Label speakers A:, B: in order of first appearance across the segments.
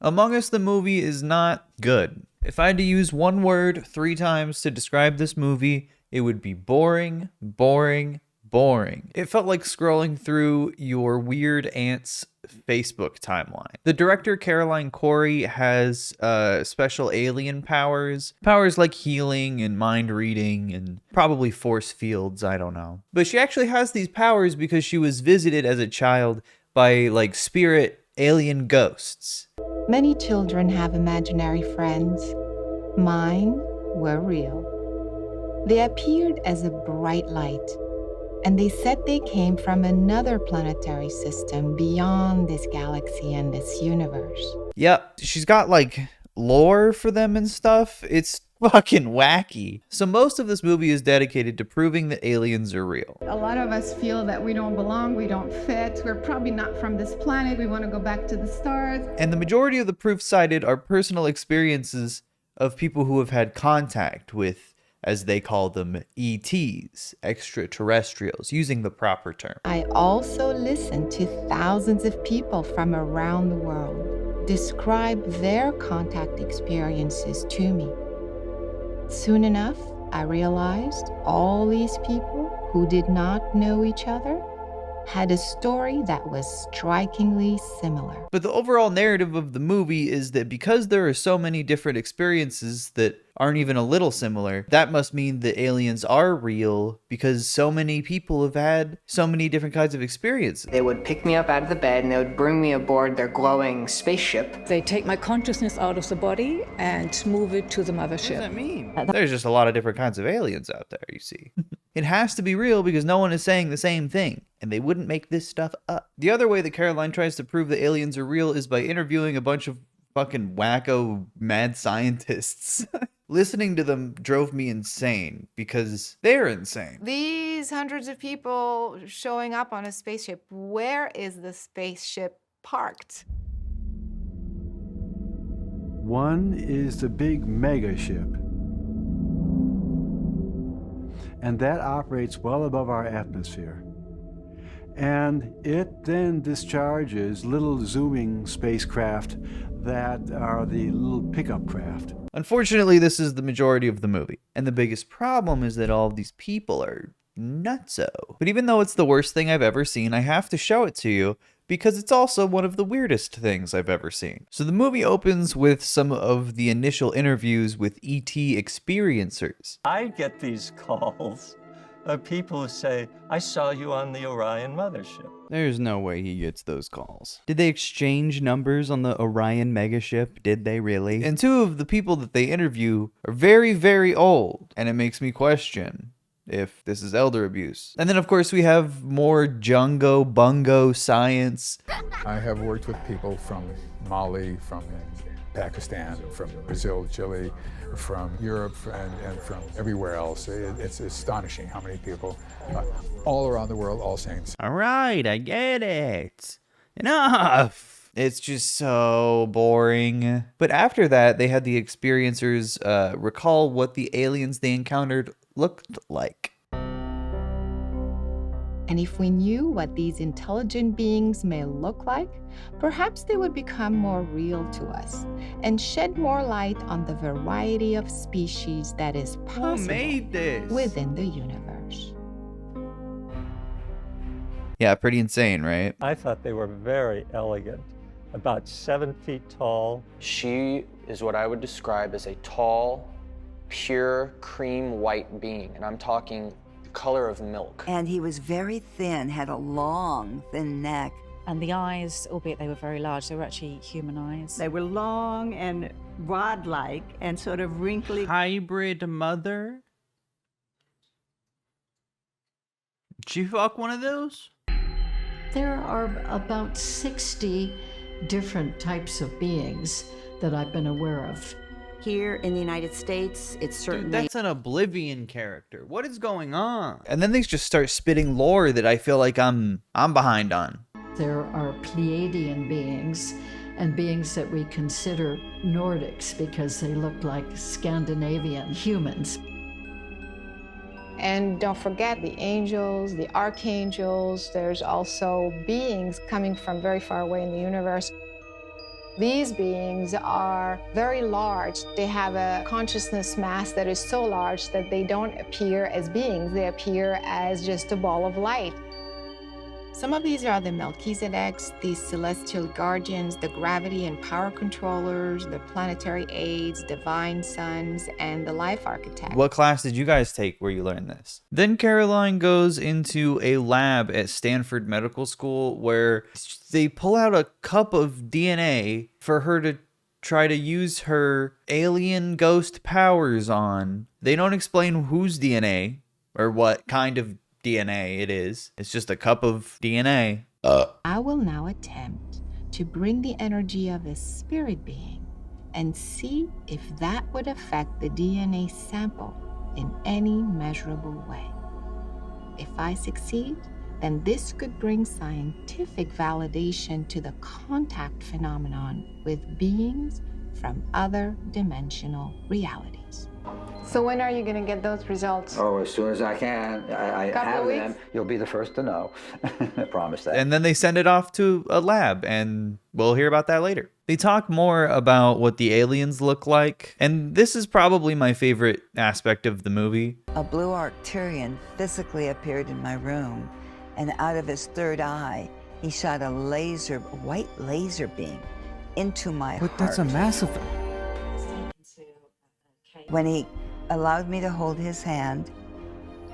A: Among Us the movie is not good. If I had to use one word 3 times to describe this movie, it would be boring, boring, boring. It felt like scrolling through your weird aunt's Facebook timeline. The director, Caroline Corey, has special alien powers. Powers like healing and mind reading and probably force fields, I don't know. But she actually has these powers because she was visited as a child by like spirit alien ghosts.
B: Many children have imaginary friends. Mine were real. They appeared as a bright light, and they said they came from another planetary system beyond this galaxy and this universe.
A: Yep, she's got like lore for them and stuff. It's fucking wacky. So most of this movie is dedicated to proving that aliens are real.
C: A lot of us feel that we don't belong, we don't fit, we're probably not from this planet, we want to go back to the stars.
A: And the majority of the proof cited are personal experiences of people who have had contact with, as they call them, ETs, extraterrestrials, using the proper term.
B: I also listened to thousands of people from around the world describe their contact experiences to me. Soon enough, I realized all these people who did not know each other had a story that was strikingly similar.
A: But the overall narrative of the movie is that because there are so many different experiences that aren't even a little similar, that must mean that aliens are real because so many people have had so many different kinds of experiences.
D: They would pick me up out of the bed and they would bring me aboard their glowing spaceship.
E: They take my consciousness out of the body and move it to the mothership.
A: What does that mean? There's just a lot of different kinds of aliens out there, you see. It has to be real because no one is saying the same thing, and they wouldn't make this stuff up. The other way that Caroline tries to prove that aliens are real is by interviewing a bunch of fucking wacko mad scientists. Listening to them drove me insane because they're insane.
F: These hundreds of people showing up on a spaceship, where is the spaceship parked?
G: One is the big mega ship, and that operates well above our atmosphere. And it then discharges little zooming spacecraft that are the little pickup craft.
A: Unfortunately, this is the majority of the movie. And the biggest problem is that all of these people are nutso. But even though it's the worst thing I've ever seen, I have to show it to you because it's also one of the weirdest things I've ever seen. So the movie opens with some of the initial interviews with ET experiencers.
H: I get these calls of people who say, I saw you on the Orion mothership.
I: There's no way he gets those calls. Did they exchange numbers on the Orion megaship? Did they really?
A: And 2 of the people that they interview are very, very old. And it makes me question if this is elder abuse. And then, of course, we have more jungo bungo science.
J: I have worked with people from Mali, from Pakistan, from Brazil, Chile, from Europe, and from everywhere else. It's astonishing how many people all around the world all saying.
A: All right, I get it. Enough. It's just so boring. But after that, they had the experiencers recall what the aliens they encountered looked like.
B: And if we knew what these intelligent beings may look like, perhaps they would become more real to us and shed more light on the variety of species that is possible within the universe.
A: Yeah, pretty insane, right?
H: I thought they were very elegant, about 7 feet tall.
D: She is what I would describe as a tall, pure cream white being, and I'm talking the color of milk.
K: And he was very thin, had a long, thin neck.
E: And the eyes, albeit they were very large, they were actually human eyes.
L: They were long and rod-like and sort of wrinkly.
A: Hybrid mother? Did you fuck one of those?
M: There are about 60 different types of beings that I've been aware of.
K: Here in the United States, it's certainly...
A: Dude, that's an Oblivion character. What is going on? And then they just start spitting lore that I feel like I'm behind on.
M: There are Pleiadian beings and beings that we consider Nordics because they look like Scandinavian humans.
F: And don't forget the angels, the archangels. There's also beings coming from very far away in the universe.
B: These beings are very large. They have a consciousness mass that is so large that they don't appear as beings. They appear as just a ball of light. Some of these are the Melchizedeks, the celestial guardians, the gravity and power controllers, the planetary aids, divine sons, and the life architect.
A: What class did you guys take where you learned this? Then Caroline goes into a lab at Stanford Medical School where they pull out a cup of DNA for her to try to use her alien ghost powers on. They don't explain whose DNA or what kind of DNA it is. It's just a cup of DNA.
B: I will now attempt to bring the energy of a spirit being and see if that would affect the DNA sample in any measurable way. If I succeed, then this could bring scientific validation to the contact phenomenon with beings from other dimensional realities.
F: So when are you going to get those results?
N: Oh, as soon as I can. I
F: Couple
N: have
F: of
N: them.
F: weeks?
N: You'll be the first to know. I promise that.
A: And then they send it off to a lab, and we'll hear about that later. They talk more about what the aliens look like, and this is probably my favorite aspect of the movie.
K: A blue Arcturian physically appeared in my room, and out of his third eye, he shot a white laser beam into my heart.
I: But that's a massive...
K: When he allowed me to hold his hand,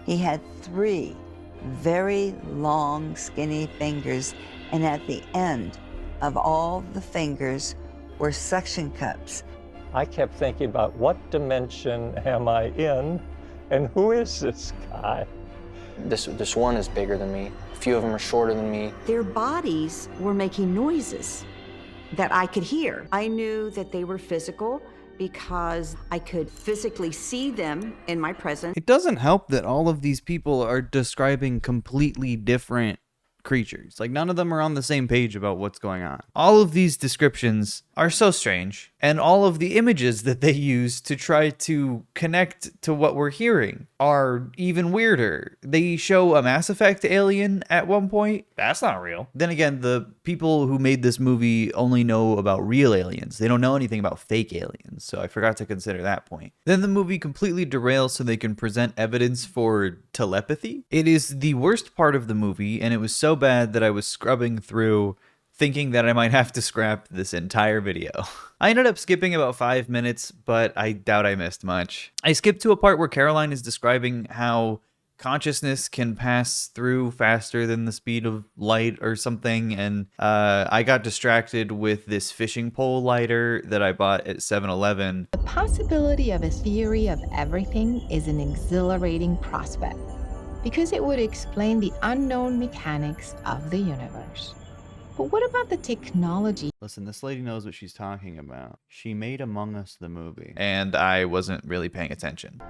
K: he had 3 very long, skinny fingers, and at the end of all the fingers were suction cups.
H: I kept thinking about what dimension am I in, and who is this guy?
D: This one is bigger than me. A few of them are shorter than me.
O: Their bodies were making noises that I could hear. I knew that they were physical because I could physically see them in my presence.
I: It doesn't help that all of these people are describing completely different creatures. Like, none of them are on the same page about what's going on.
A: All of these descriptions are so strange, and all of the images that they use to try to connect to what we're hearing are even weirder. They show a Mass Effect alien at one point. That's not real. Then again, the people who made this movie only know about real aliens. They don't know anything about fake aliens, so I forgot to consider that point. Then the movie completely derails so they can present evidence for telepathy. It is the worst part of the movie, and it was so bad that I was scrubbing through thinking that I might have to scrap this entire video. I ended up skipping about 5 minutes, but I doubt I missed much. I skipped to a part where Caroline is describing how consciousness can pass through faster than the speed of light or something, and I got distracted with this fishing pole lighter that I bought at 7-Eleven.
B: The possibility of a theory of everything is an exhilarating prospect because it would explain the unknown mechanics of the universe. But what about the technology?
I: Listen, this lady knows what she's talking about. She made Among Us the movie.
A: And I wasn't really paying attention.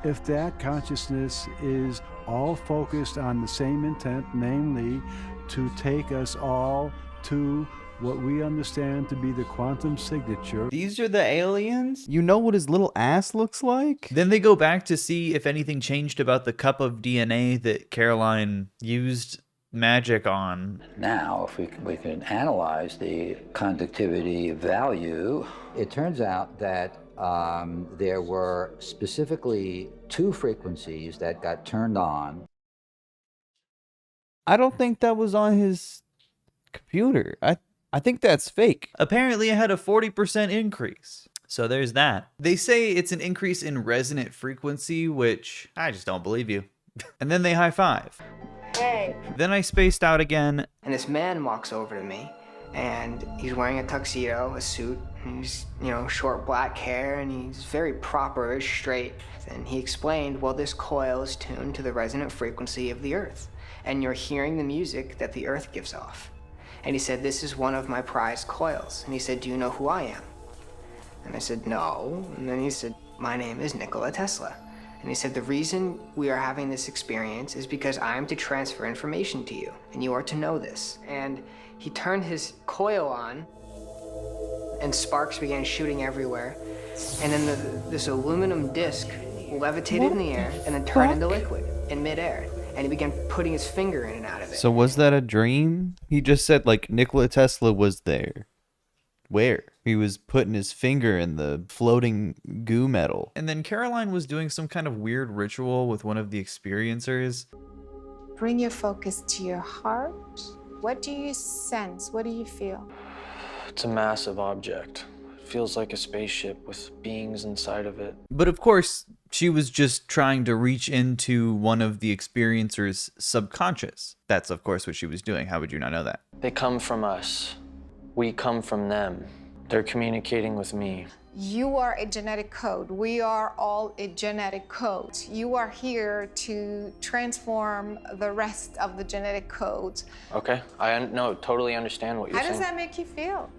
G: If that consciousness is all focused on the same intent, namely to take us all to what we understand to be the quantum signature.
I: These are the aliens? You know what his little ass looks like?
A: Then they go back to see if anything changed about the cup of DNA that Caroline used magic on.
N: Now, if we can analyze the conductivity value, it turns out that there were specifically 2 frequencies that got turned on.
I: I don't think that was on his computer. I think that's fake.
A: Apparently it had a 40% increase. So there's that. They say it's an increase in resonant frequency, which I just don't believe you. And then they high five.
P: Hey.
A: Then I spaced out again.
P: And this man walks over to me, and he's wearing a tuxedo, a suit, and he's, short black hair, and he's very proper, very straight. And he explained, well, this coil is tuned to the resonant frequency of the Earth, and you're hearing the music that the Earth gives off. And he said, this is one of my prized coils. And he said, do you know who I am? And I said, no. And then he said, my name is Nikola Tesla. And he said, the reason we are having this experience is because I am to transfer information to you, and you are to know this. And he turned his coil on, and sparks began shooting everywhere. And then this aluminum disc levitated in the air and then turned into liquid in midair. And he began putting his finger in and out of it.
I: So was that a dream? He just said, like, Nikola Tesla was there. where. He was putting his finger in the floating goo metal. And then Caroline was doing some kind of weird ritual with one of the experiencers.
F: Bring your focus to your heart. What do you sense? What do you feel?
D: It's a massive object. It feels like a spaceship with beings inside of it.
I: But of course, she was just trying to reach into one of the experiencer's subconscious. That's of course what she was doing. How would you not know that?
D: They come from us. We come from them. They're communicating with me.
F: You are a genetic code. We are all a genetic code. You are here to transform the rest of the genetic codes.
D: Okay, totally understand what you're saying.
F: How does that make you feel?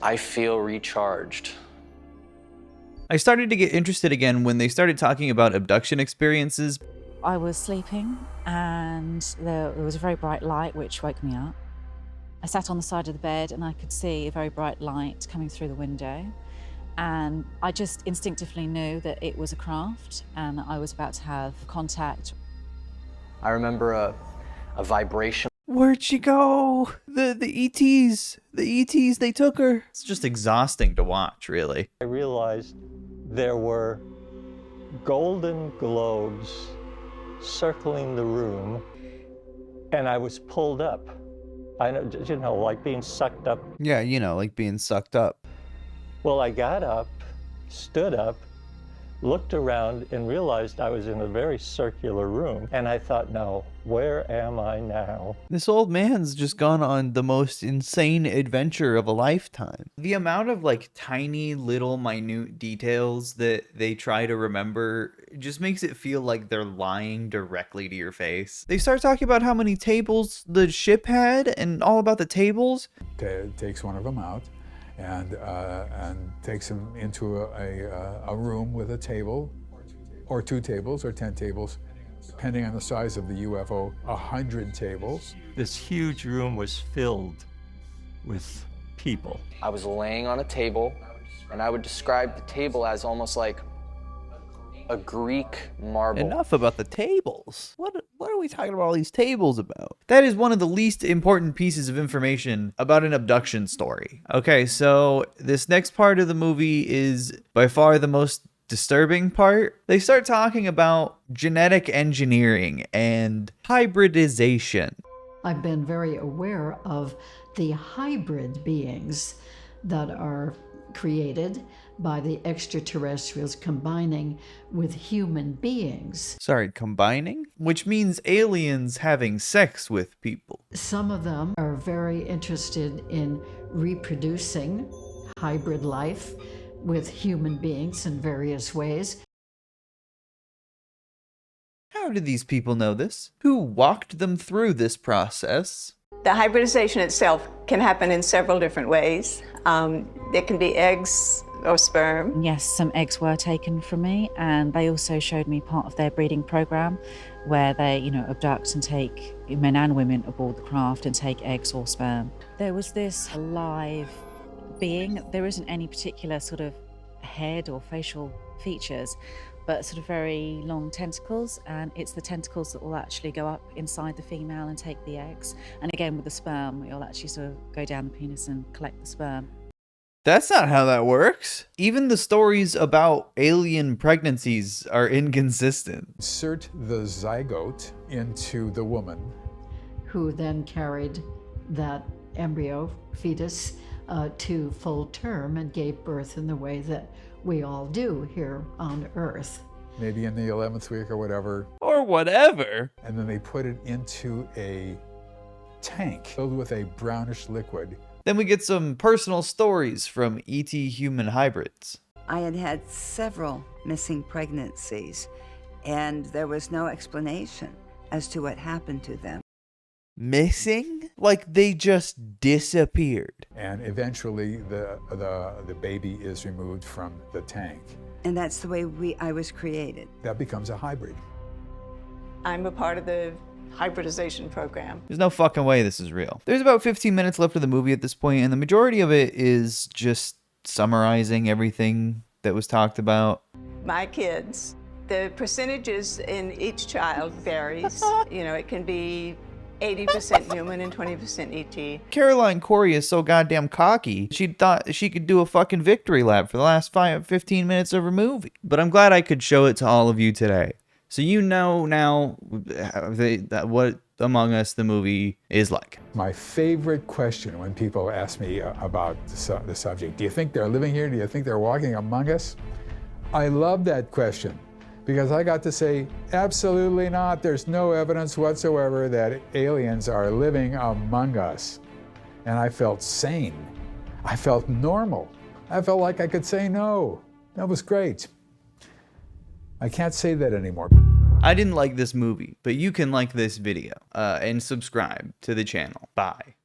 D: I feel recharged.
I: I started to get interested again when they started talking about abduction experiences.
Q: I was sleeping and there was a very bright light which woke me up. I sat on the side of the bed and I could see a very bright light coming through the window. And I just instinctively knew that it was a craft and I was about to have contact.
D: I remember a vibration.
I: Where'd she go? The ETs. The ETs, they took her. It's just exhausting to watch, really.
H: I realized there were golden globes circling the room, and I was pulled up. Like being sucked up.
I: Yeah, like being sucked up.
H: Well, I got up, stood up, looked around, and realized I was in a very circular room. And I thought, now, where am I now?
I: This old man's just gone on the most insane adventure of a lifetime. The amount of tiny little minute details that they try to remember just makes it feel like they're lying directly to your face. They start talking about how many tables the ship had and all about the tables.
J: Takes one of them out and takes him into a room with a table, or 2 tables, or 10 tables, depending on the size of the UFO, 100 tables.
H: This huge room was filled with people.
D: I was laying on a table, and I would describe the table as almost like a Greek marble.
I: Enough about the tables. What are we talking about all these tables about? That is one of the least important pieces of information about an abduction story. Okay, so this next part of the movie is by far the most disturbing part. They start talking about genetic engineering and hybridization.
M: I've been very aware of the hybrid beings that are created by the extraterrestrials combining with human beings.
I: Sorry, combining? Which means aliens having sex with people.
M: Some of them are very interested in reproducing hybrid life with human beings in various ways.
I: How did these people know this? Who walked them through this process?
L: The hybridization itself can happen in several different ways. It can be eggs or sperm.
Q: Yes, some eggs were taken from me, and they also showed me part of their breeding program where they, abduct and take men and women aboard the craft and take eggs or sperm. There was this live being. There isn't any particular sort of head or facial features, but sort of very long tentacles, and it's the tentacles that will actually go up inside the female and take the eggs. And again, with the sperm, you'll actually sort of go down the penis and collect the sperm.
I: That's not how that works. Even the stories about alien pregnancies are inconsistent.
J: Insert the zygote into the woman,
M: who then carried that embryo fetus to full term and gave birth in the way that we all do here on Earth.
J: Maybe in the 11th week or whatever.
I: Or whatever.
J: And then they put it into a tank filled with a brownish liquid.
I: Then we get some personal stories from ET human hybrids.
K: I had had several missing pregnancies, and there was no explanation as to what happened to them.
I: Missing? Like they just disappeared.
J: And eventually the baby is removed from the tank.
K: And that's the way I was created.
J: That becomes a hybrid.
L: I'm a part of the hybridization program.
I: There's no fucking way this is real. There's about 15 minutes left of the movie at this point, and the majority of it is just summarizing everything that was talked about.
L: My kids, the percentages in each child varies. It can be 80% human and 20% ET.
I: Caroline Corey is so goddamn cocky, she thought she could do a fucking victory lap for the last 15 minutes of her movie. But I'm glad I could show it to all of you today. So you know now what Among Us, the movie, is like.
J: My favorite question when people ask me about the subject, do you think they're living here? Do you think they're walking among us? I love that question because I got to say, absolutely not. There's no evidence whatsoever that aliens are living among us. And I felt sane. I felt normal. I felt like I could say no. That was great. I can't say that anymore.
I: I didn't like this movie, but you can like this video and subscribe to the channel. Bye.